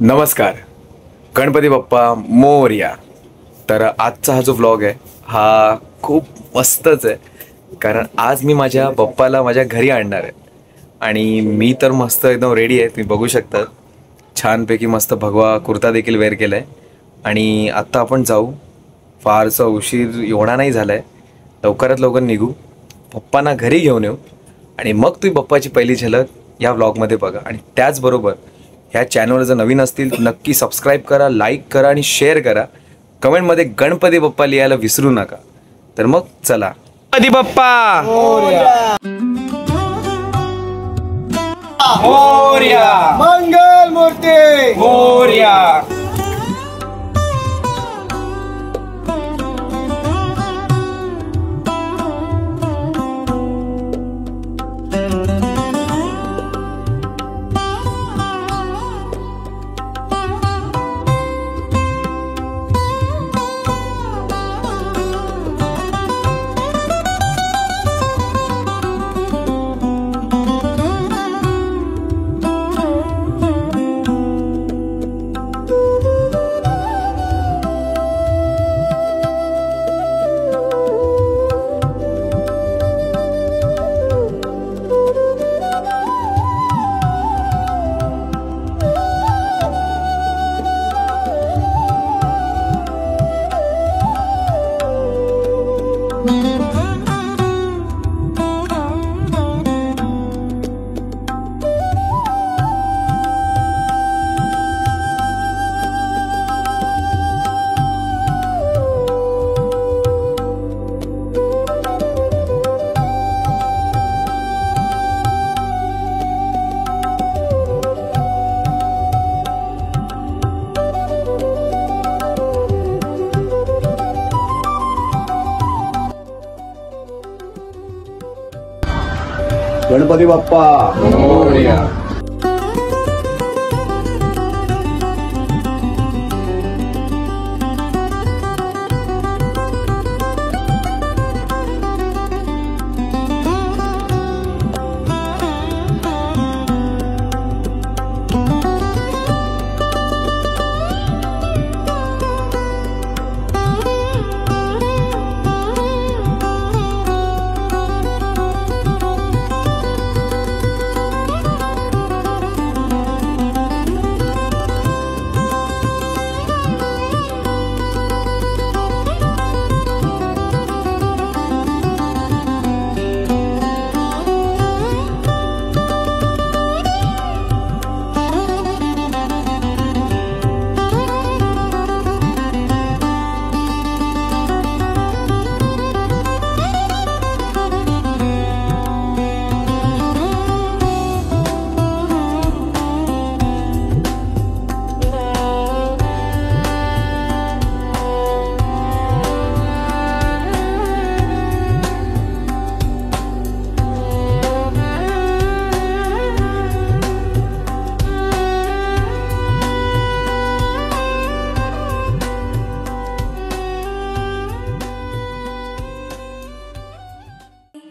नमस्कार, गणपती बाप्पा मोरया। तर आजचा हा जो व्लॉग आहे हा खूप मस्तच आहे, कारण आज मी माझ्या बाप्पाला माझ्या घरी आणणार आहे आणि मी तर मस्त एकदम रेडी आहे। तुम्ही बघू शकता, छानपैकी मस्त भगवा कुर्ता देखील वेअर केला आहे आणि आत्ता आपण जाऊ। फारसा उशीर एवढा नाही झाला आहे, लवकरात लवकर निघू, बाप्पांना घरी घेऊन येऊ आणि मग तुम्ही बाप्पाची पहिली झलक या व्लॉगमध्ये बघा। आणि त्याचबरोबर ह्या चॅनलवर जर नवीन असतील तर नक्की सबस्क्राईब करा, लाईक करा आणि शेअर करा। कमेंटमध्ये गणपती बाप्पा लिहायला विसरू नका। तर मग चला, गणपती बाप्पा मोरया, मोरया, मंगल मूर्ती मोरया। गणपती बाप्पा मोरया।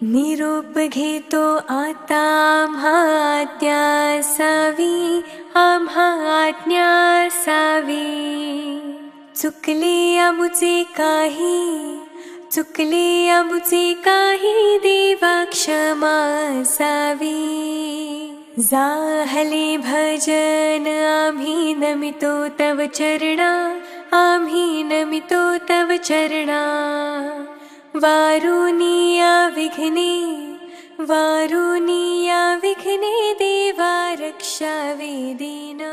निरोप घेतो आता आम्हा सावी, आम्हा आज्ञा सावी। चुकले आमुचे काही, चुकले आमुचे काही, देवा क्षमा सावी। जाहले भजन आम्ही नमितो तव चरणा, आम्ही नमितो तव चरणा। वारुनिया विघ्ने, वारुनिया विघ्ने, देवा रक्षा वेदीना।